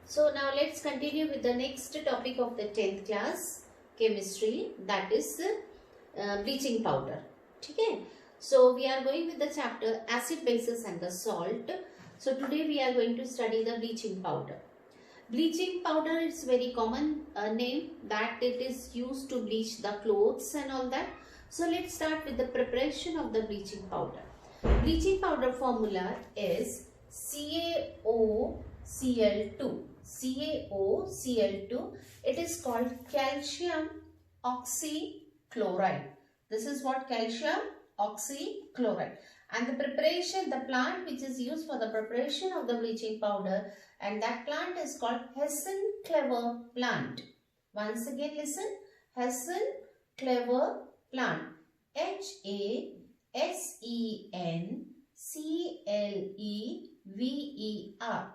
So now let's continue with the next topic of the 10th class chemistry, that is bleaching powder. Okay. So we are going with the chapter acid, bases and the salt. So today we are going to study the bleaching powder. Bleaching powder is very common name that it is used to bleach the clothes and all that. So let's start with the preparation of the bleaching powder. Bleaching powder formula is CaOCl2. CaOCl2. It is called calcium oxychloride. This is what calcium oxychloride. And the preparation, the plant which is used for the preparation of the bleaching powder, and that plant is called Hessen-Clever plant. Once again listen, Hessen-Clever plant. Hessen-Clever.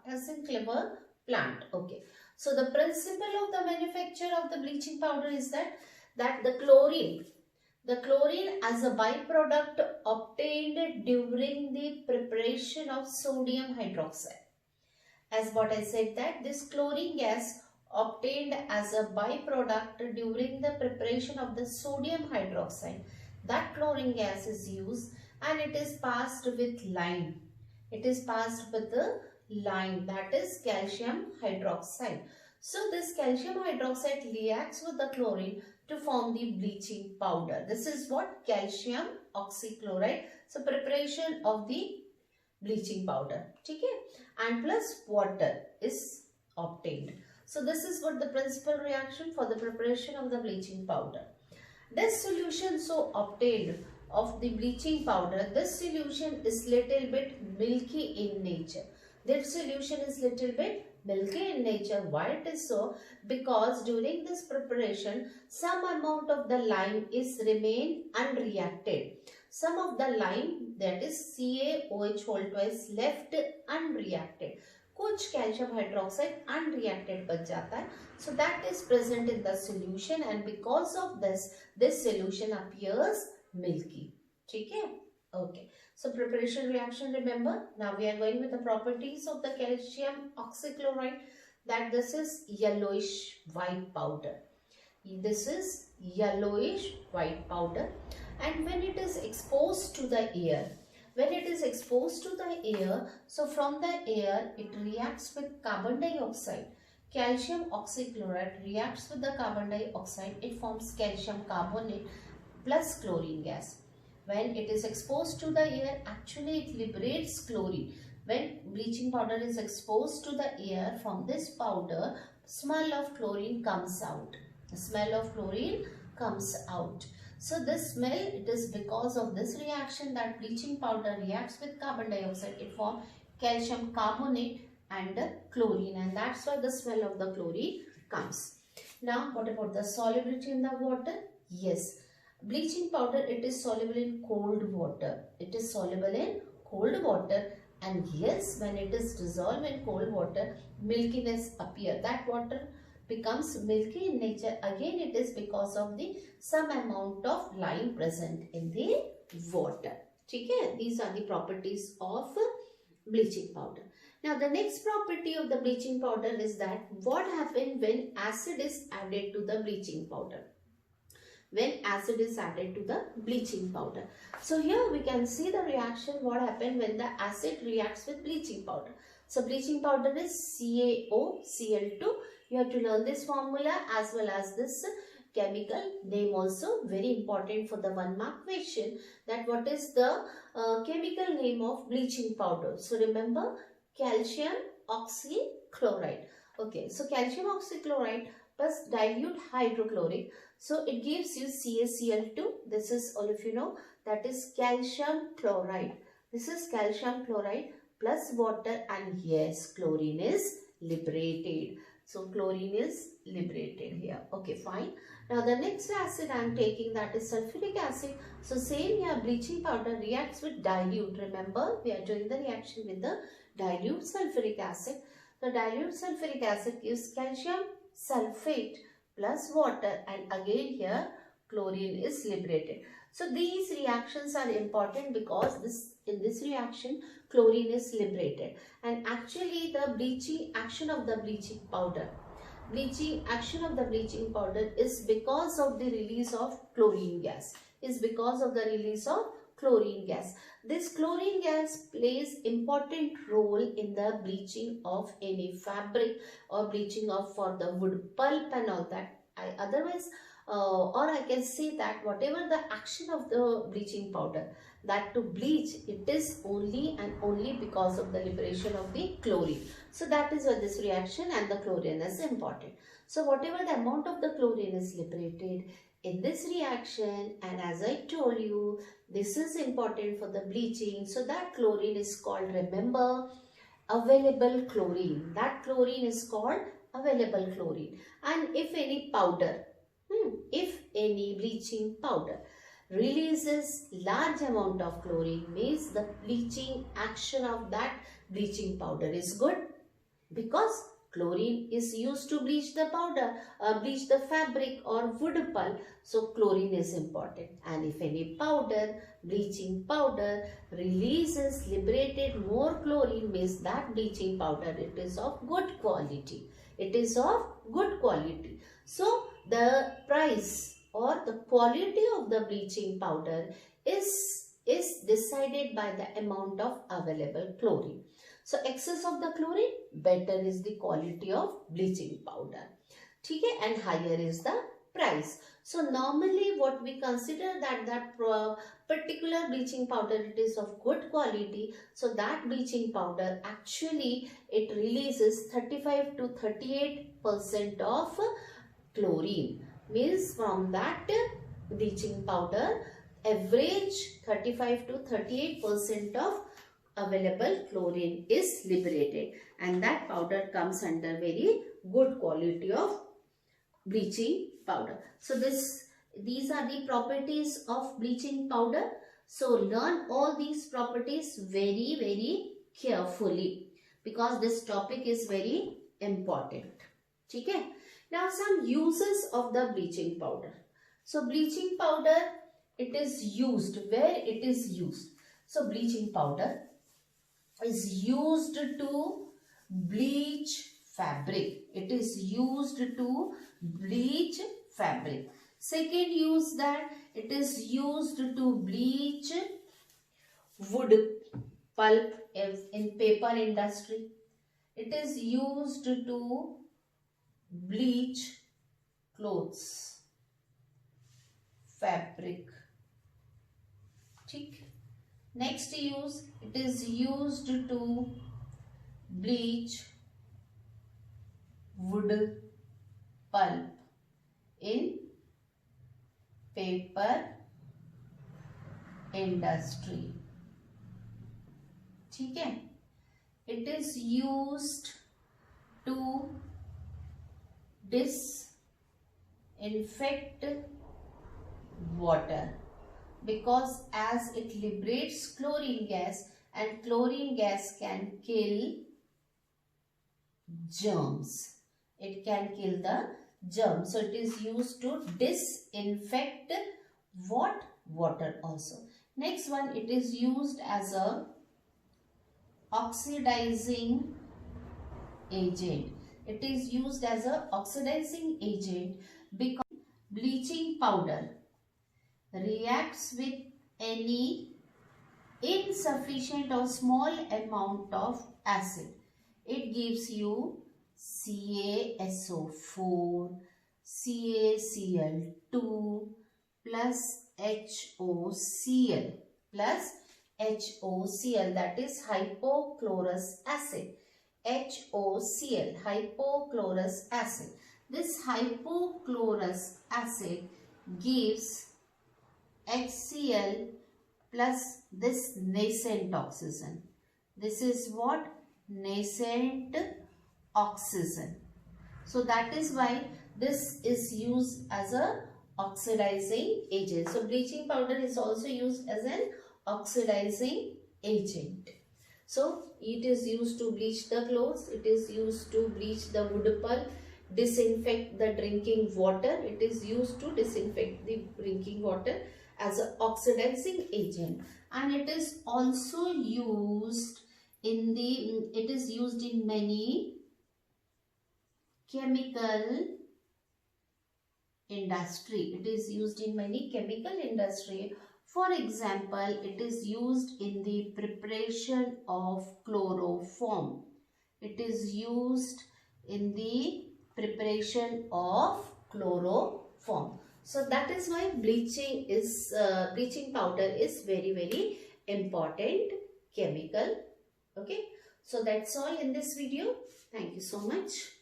Hessen-Clever plant. Okay. So the principle of the manufacture of the bleaching powder is that the chlorine as a byproduct obtained during the preparation of sodium hydroxide. As what I said, that this chlorine gas obtained as a byproduct during the preparation of the sodium hydroxide, that chlorine gas is used and it is passed with lime. It is passed with the lime, that is calcium hydroxide. So this calcium hydroxide reacts with the chlorine to form the bleaching powder. This is what calcium oxychloride. So preparation of the bleaching powder. Okay? And plus water is obtained. So this is what the principal reaction for the preparation of the bleaching powder. This solution so obtained of the bleaching powder, this solution is little bit milky in nature. This solution is little bit milky in nature. Why it is so? Because during this preparation, some amount of the lime is remain unreacted. Some of the lime, that is CaOH is left unreacted. कुछ calcium hydroxide unreacted बच जाता है. So that is present in the solution, and because of this solution appears milky. ठीक है? Okay. So preparation reaction, remember. Now we are going with the properties of the calcium oxychloride, that this is yellowish white powder. This is yellowish white powder, and when it is exposed to the air, so from the air it reacts with carbon dioxide. Calcium oxychloride reacts with the carbon dioxide. It forms calcium carbonate plus chlorine gas. When it is exposed to the air, actually it liberates chlorine. When bleaching powder is exposed to the air, from this powder, smell of chlorine comes out. The smell of chlorine comes out. So this smell, it is because of this reaction that bleaching powder reacts with carbon dioxide. It forms calcium carbonate and chlorine, and that's why the smell of the chlorine comes. Now, what about the solubility in the water? Yes. Bleaching powder, it is soluble in cold water. It is soluble in cold water, and yes, when it is dissolved in cold water, milkiness appears. That water becomes milky in nature. Again, it is because of the some amount of lime present in the water. Okay? These are the properties of bleaching powder. Now, the next property of the bleaching powder is that what happens when acid is added to the bleaching powder. When acid is added to the bleaching powder. So here we can see the reaction, what happened when the acid reacts with bleaching powder. So bleaching powder is CaOCl2. You have to learn this formula as well as this chemical name also, very important for the 1 mark question, that what is the chemical name of bleaching powder. So remember, calcium oxychloride. Okay, so calcium oxychloride plus dilute hydrochloric. So it gives you CaCl2. This is, all of you know, that is calcium chloride. This is calcium chloride plus water, and yes, chlorine is liberated. So chlorine is liberated here. Okay, fine. Now the next acid I am taking, that is sulfuric acid. So same here, bleaching powder reacts with dilute. Remember, we are doing the reaction with the dilute sulfuric acid. The dilute sulfuric acid gives calcium sulfate plus water, and again here chlorine is liberated. So these reactions are important because in this reaction chlorine is liberated, and actually the bleaching action of the bleaching powder is because of the release of chlorine gas. This chlorine gas plays important role in the bleaching of any fabric or bleaching of for the wood pulp and all that. Or I can say that whatever the action of the bleaching powder, that to bleach, it is only and only because of the liberation of the chlorine. So that is why this reaction and the chlorine is important. So whatever the amount of the chlorine is liberated in this reaction, and as I told you, this is important for the bleaching. So that chlorine is called, remember, available chlorine. That chlorine is called available chlorine. And if any powder, if any bleaching powder releases large amount of chlorine, means the bleaching action of that bleaching powder is good, because chlorine is used to bleach the powder, bleach the fabric or wood pulp. So chlorine is important. And if any powder, bleaching powder releases liberated more chlorine, means that bleaching powder, it is of good quality. So the price or the quality of the bleaching powder is decided by the amount of available chlorine. So excess of the chlorine, better is the quality of bleaching powder. Okay? And higher is the price. So normally what we consider that particular bleaching powder, it is of good quality. So that bleaching powder actually it releases 35 to 38% of chlorine. Means from that bleaching powder, average 35 to 38% of available chlorine is liberated, and that powder comes under very good quality of bleaching powder. So these are the properties of bleaching powder. So learn all these properties very carefully, because this topic is very important. Okay? Now some uses of the bleaching powder. So bleaching powder, it is used, where it is used. So bleaching powder is used to bleach fabric. It is used to bleach fabric. Second use, that it is used to bleach wood pulp in paper industry. It is used to bleach clothes, fabric. Next use, it is used to bleach wood pulp in paper industry. Okay? It is used to disinfect water, because as it liberates chlorine gas, and chlorine gas can kill germs. It can kill the germs. So it is used to disinfect what? Water also. Next one, it is used as a oxidizing agent. It is used as a oxidizing agent because bleaching powder reacts with any insufficient or small amount of acid. It gives you CaSO4, CaCl2 plus HOCl, that is hypochlorous acid. HOCl, hypochlorous acid. This hypochlorous acid gives HCl plus this nascent oxygen. This is what? Nascent oxygen. So that is why this is used as a oxidizing agent. So bleaching powder is also used as an oxidizing agent. So it is used to bleach the clothes, it is used to bleach the wood pulp, disinfect the drinking water. It is used to disinfect the drinking water, as an oxidizing agent, and it is also used in many chemical industry. It is used in many chemical industry. For example, it is used in the preparation of chloroform. It is used in the preparation of chloroform. So that is why bleaching powder is very important chemical. Okay. So that's all in this video. Thank you so much.